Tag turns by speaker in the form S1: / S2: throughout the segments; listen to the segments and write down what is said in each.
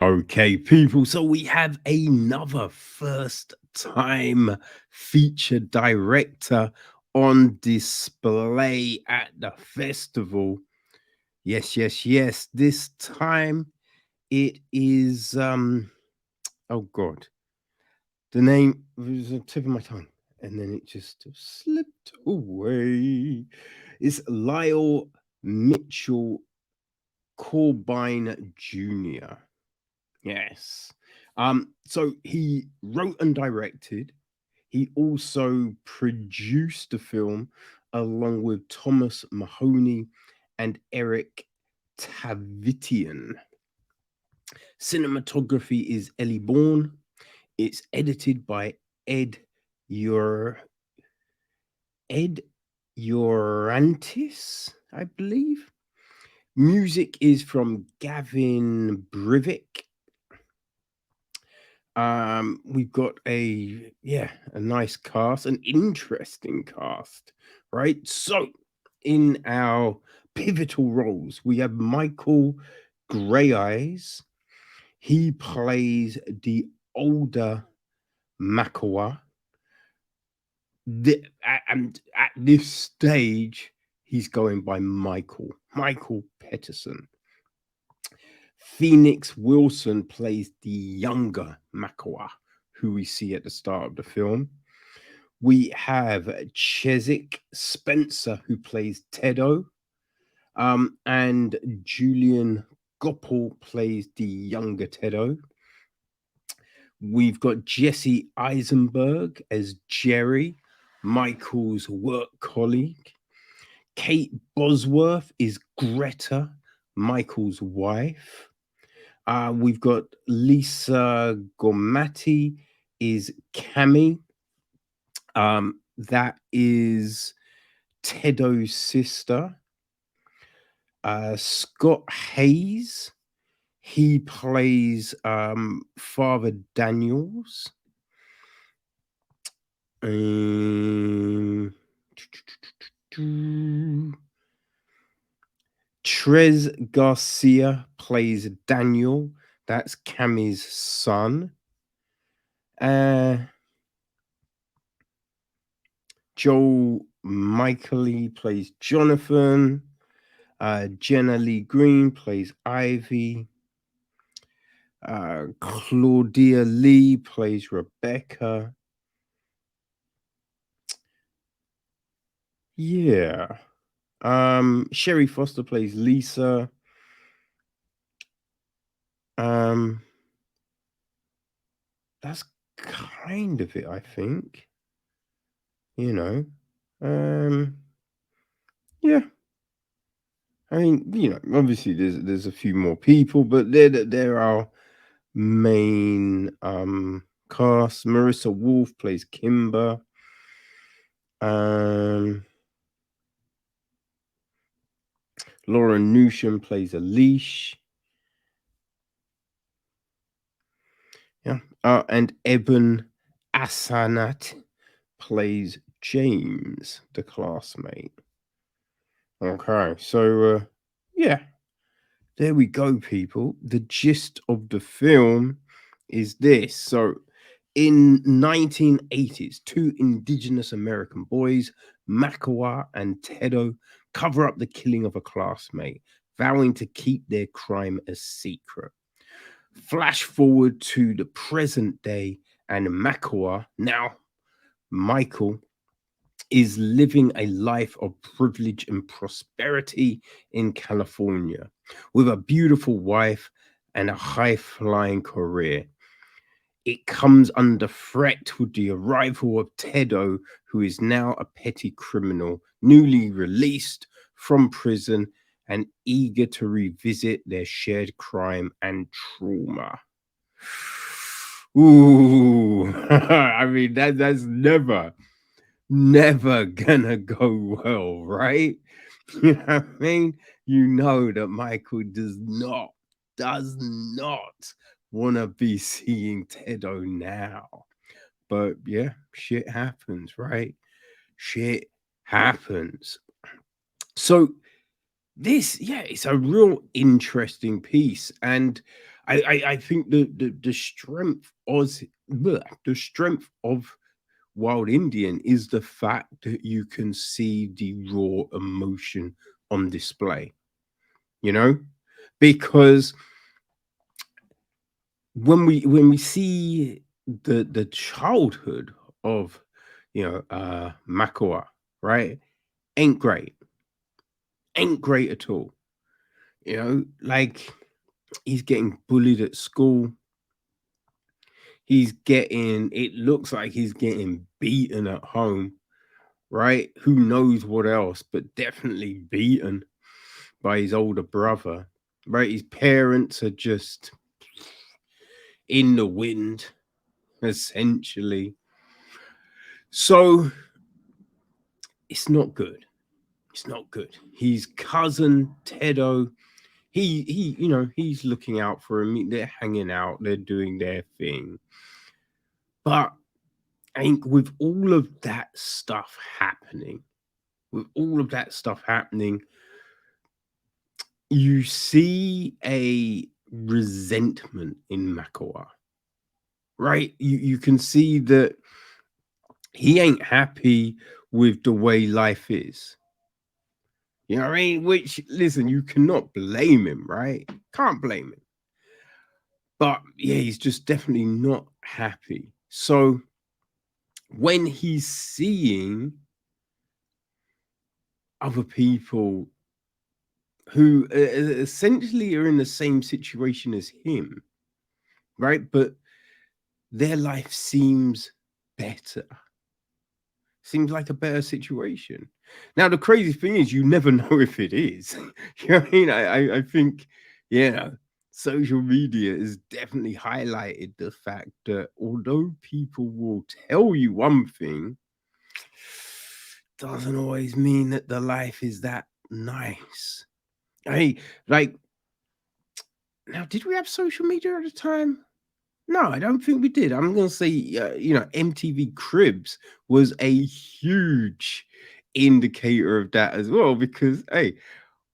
S1: Okay, people. So we have another first time feature director on display at the festival. Yes, yes, yes. This time it is oh god. The name was on the tip of my tongue and then it just slipped away. It's Lyle Mitchell Corbine Jr. Yes. So he wrote and directed. He also produced the film along with Thomas Mahoney and Eric Tavitian. Cinematography is Ellie Bourne. It's edited by Ed Your Ed Urantis, I believe. Music is from Gavin Brivik. We've got a nice cast, an interesting cast, right? So in our pivotal roles, we have Michael Grey Eyes. He plays the older Makawa. And at this stage, he's going by Michael Peterson. Phoenix Wilson plays the younger Makawa, who we see at the start of the film. We have Chesick Spencer, who plays Tedo, and Julian Goppel plays the younger Tedo. We've got Jesse Eisenberg as Jerry, Michael's work colleague. Kate Bosworth is Greta, Michael's wife. We've got Lisa Gormati is Cami. That is Tedo's sister. Scott Hayes, he plays Father Daniels. Trez Garcia plays Daniel. That's Cami's son. Joel Michaely plays Jonathan. Jenna Lee Green plays Ivy. Claudia Lee plays Rebecca. Yeah. Sherry Foster plays Lisa. That's kind of it, I think. You know. Yeah. I mean, obviously there's a few more people, but there are main cast. Marissa Wolf plays Kimber. Lauren Newsham plays Alish. Yeah. And Eben Asanat plays James, the classmate. Okay, so yeah, there we go, people. The gist of the film is this. So in 1980s, two indigenous American boys, Makawa and Tedo, cover up the killing of a classmate, vowing to keep their crime a secret. Flash forward to the present day, and Makawa, now Michael, is living a life of privilege and prosperity in California with a beautiful wife and a high flying career. It comes under threat with the arrival of Tedo, who is now a petty criminal, newly released from prison and eager to revisit their shared crime and trauma. Ooh, I mean that's never gonna go well, right? You know what I mean? You know that Michael does not want to be seeing Tedo now. But yeah, shit happens, right? Shit happens. So this, yeah, it's a real interesting piece. And I think the strength the strength of Wild Indian is the fact that you can see the raw emotion on display, you know? Because when we see the childhood of Makua, right? Ain't great. Ain't great at all. Like he's getting bullied at school. It looks like he's getting beaten at home, right? Who knows what else, but definitely beaten by his older brother, right? His parents are just in the wind, essentially. So it's not good. It's not good. His cousin Tedo, he's looking out for him. They're hanging out, they're doing their thing. But I think with all of that stuff happening, you see a resentment in Makawa, right? You can see that he ain't happy with the way life is. You know what I mean? Which, listen, you cannot blame him, right? Can't blame him. But yeah, he's just definitely not happy. So when he's seeing other people who essentially are in the same situation as him, right? But their life seems better, seems like a better situation. Now, the crazy thing is, you never know if it is. You know what I mean? I think, social media has definitely highlighted the fact that although people will tell you one thing, doesn't always mean that the life is that nice. Hey, like, now, did we have social media at the time? No, I don't think we did. I'm gonna say, MTV Cribs was a huge indicator of that as well. Because hey,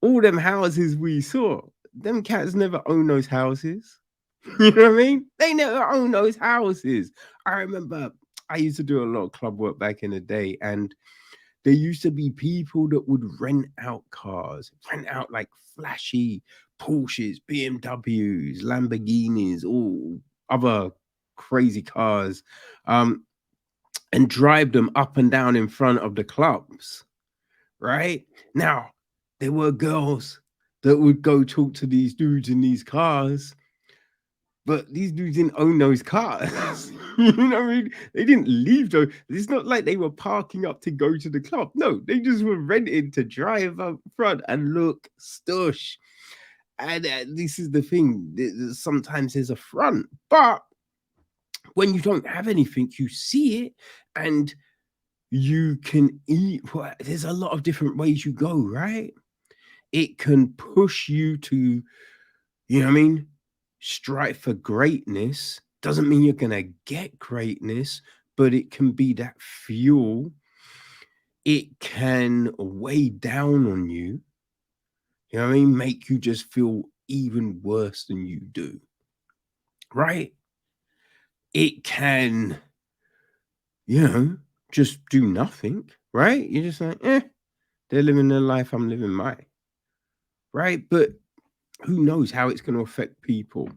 S1: all them houses we saw, them cats never own those houses. You know what I mean? They never own those houses. I remember I used to do a lot of club work back in the day, and there used to be people that would rent out cars, rent out like flashy Porsches, BMWs, Lamborghinis, all other crazy cars, um, and drive them up and down in front of the clubs. Right now, there were girls that would go talk to these dudes in these cars, but these dudes didn't own those cars. You know what I mean? They didn't leave those. It's not like they were parking up to go to the club. No, they just were renting to drive up front and look stush. And this is the thing. Sometimes there's a front, but when you don't have anything, you see it and you can eat. Well, there's a lot of different ways you go, right? It can push you to, you know what I mean? Strive for greatness doesn't mean you're going to get greatness, but it can be that fuel. It can weigh down on you. You know what I mean? Make you just feel even worse than you do. Right? It can, just do nothing. Right? You're just like, they're living their life. I'm living mine. Right? But who knows how it's going to affect people,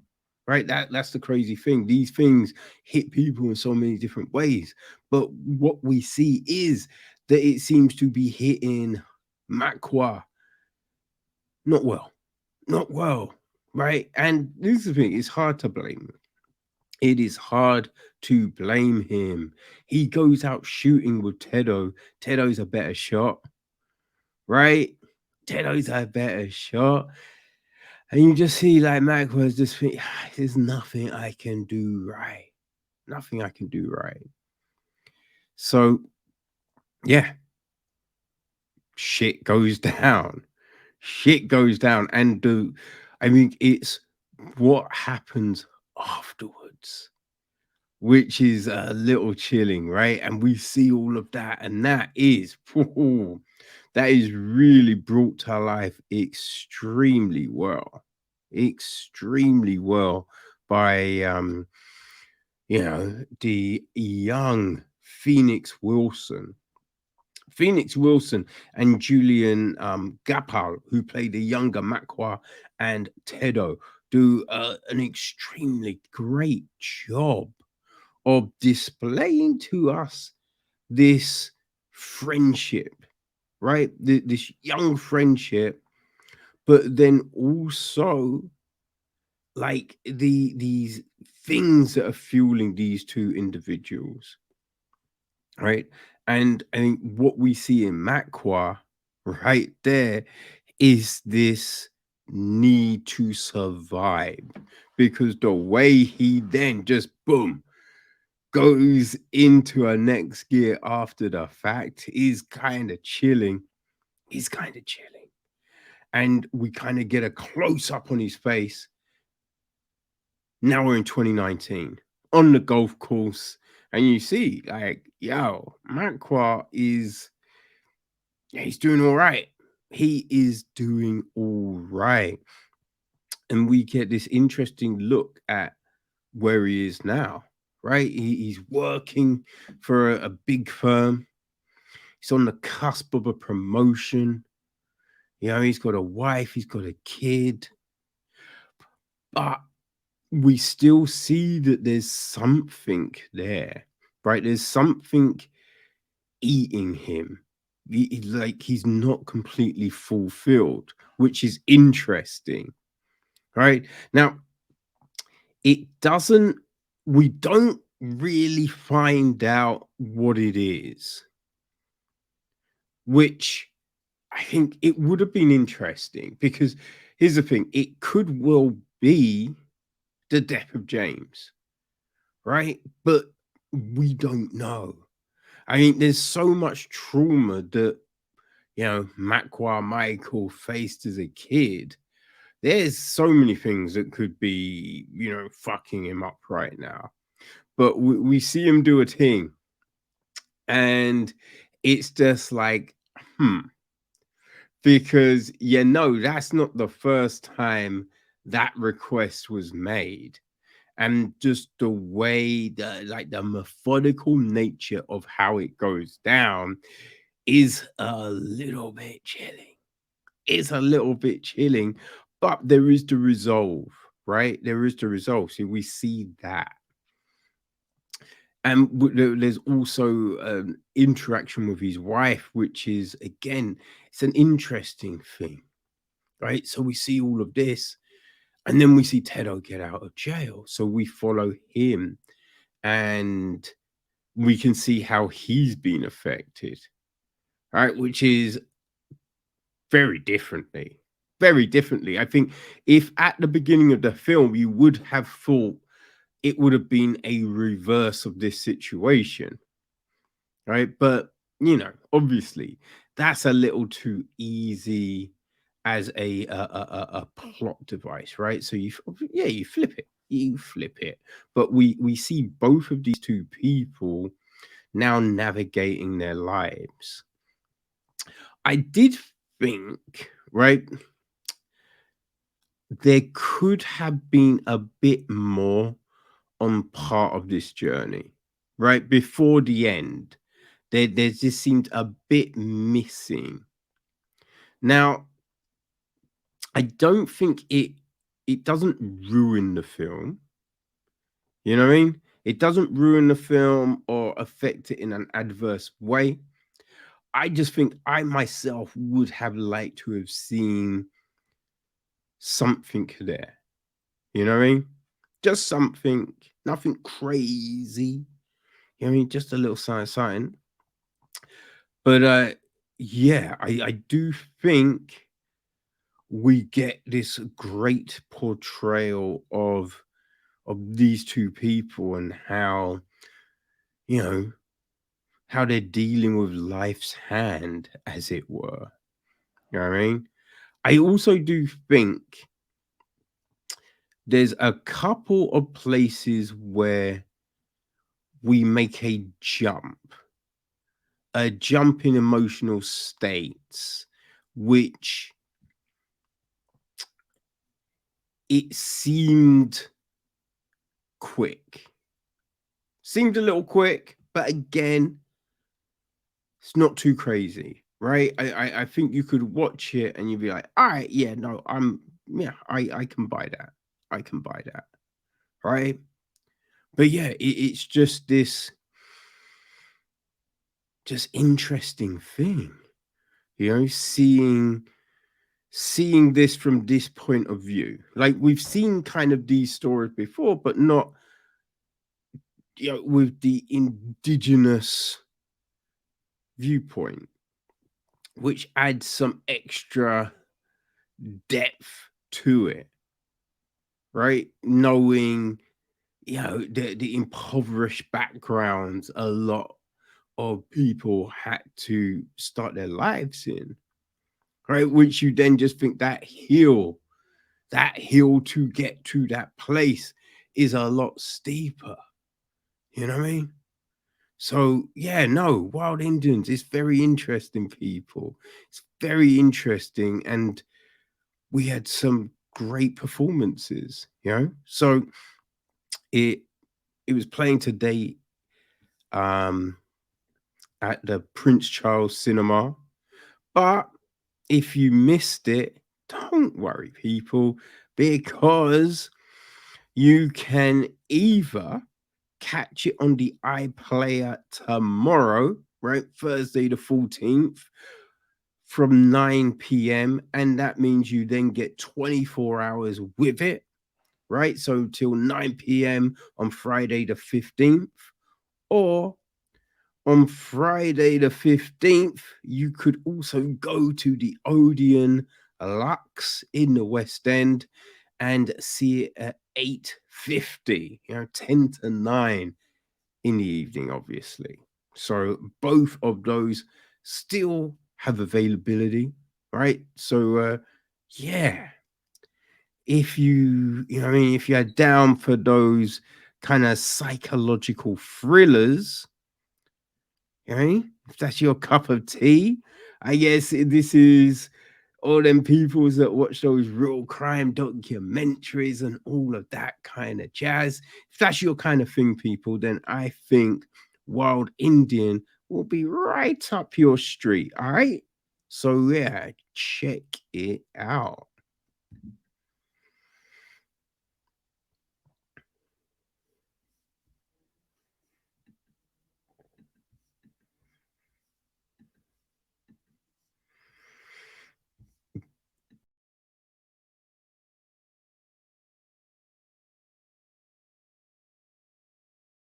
S1: right? That's the crazy thing. These things hit people in so many different ways, but what we see is that it seems to be hitting Makwa not well, right? And this is the thing, it's hard to blame him. It is hard to blame him. He goes out shooting with Tedo. Tedo's a better shot, right? Tedo's a better shot. And you just see like Mac was just think, there's nothing I can do right. Nothing I can do right. So yeah, shit goes down. Shit goes down. And it's what happens afterwards, which is a little chilling, right? And we see all of that, and that is that is really brought to life extremely well. extremely well by the young Phoenix Wilson and Julian Gapal, who play the younger Makwa and Tedo, do an extremely great job of displaying to us this friendship, right? This young friendship, but then also like these things that are fueling these two individuals, right? And I think what we see in Makwa right there is this need to survive, because the way he then just boom goes into a next gear after the fact is kind of chilling. He's kind of chilling. And we kind of get a close up on his face. Now we're in 2019 on the golf course, and you see, like, yo, Makwa is, yeah, he's doing all right. He is doing all right. And we get this interesting look at where he is now, right? He's working for a big firm. He's on the cusp of a promotion. You know, he's got a wife, he's got a kid, but we still see that there's something there, right? There's something eating him. Like he's not completely fulfilled, which is interesting, right? Now, it doesn't, we don't really find out what it is, which I think it would have been interesting, because here's the thing, it could well be the death of James, right? But we don't know. I mean, there's so much trauma that, Makwa Michael faced as a kid. There's so many things that could be, fucking him up right now. But we see him do a thing, and it's just like, because that's not the first time that request was made. And just the way, the methodical nature of how it goes down is a little bit chilling. It's a little bit chilling, but there is the resolve, right? There is the resolve. So we see that. And there's also an interaction with his wife, which is, again, it's an interesting thing, right? So we see all of this, and then we see Tedo get out of jail. So we follow him, and we can see how he's been affected, right? Which is very differently. Very differently. I think if at the beginning of the film you would have thought it would have been a reverse of this situation, right? But obviously, that's a little too easy as a plot device, right? So you flip it. But we see both of these two people now navigating their lives. I did think, right, there could have been a bit more on part of this journey, right? Before the end, there just seemed a bit missing. Now, I don't think it doesn't ruin the film. You know what I mean? It doesn't ruin the film or affect it in an adverse way. I just think I myself would have liked to have seen something there. You know what I mean? Just something, nothing crazy. You know what I mean? Just a little something. But I do think we get this great portrayal of these two people, and how, you know, how they're dealing with life's hand, as it were. You know what I mean? I also do think there's a couple of places where we make a jump in emotional states, which it seemed quick. Seemed a little quick, but again, it's not too crazy, right? I think you could watch it and you'd be like, all right, yeah, no, I can buy that. I can buy that. Right. But yeah, it's just this just interesting thing, seeing this from this point of view. Like we've seen kind of these stories before, but not with the indigenous viewpoint, which adds some extra depth to it, right? Knowing, the impoverished backgrounds a lot of people had to start their lives in, right? Which you then just think that hill to get to that place is a lot steeper. You know what I mean? So yeah, no, Wild Indians is very interesting, people. It's very interesting, and we had some great performances. So it it was playing today um at the Prince Charles Cinema. But if you missed it, don't worry, people, because you can either catch it on the iPlayer tomorrow, right? Thursday the 14th from 9 p.m. And that means you then get 24 hours with it, right? So till 9 p.m. on Friday the 15th. Or on Friday the 15th, you could also go to the Odeon Lux in the West End and see it at 8:50, 10 to 9 in the evening, obviously. So both of those still have availability, right? So yeah, if you're down for those kind of psychological thrillers, if that's your cup of tea, I guess this is all them peoples that watch those real crime documentaries and all of that kind of jazz. If that's your kind of thing, people, then I think Wild Indian will be right up your street. All right. So, yeah, check it out.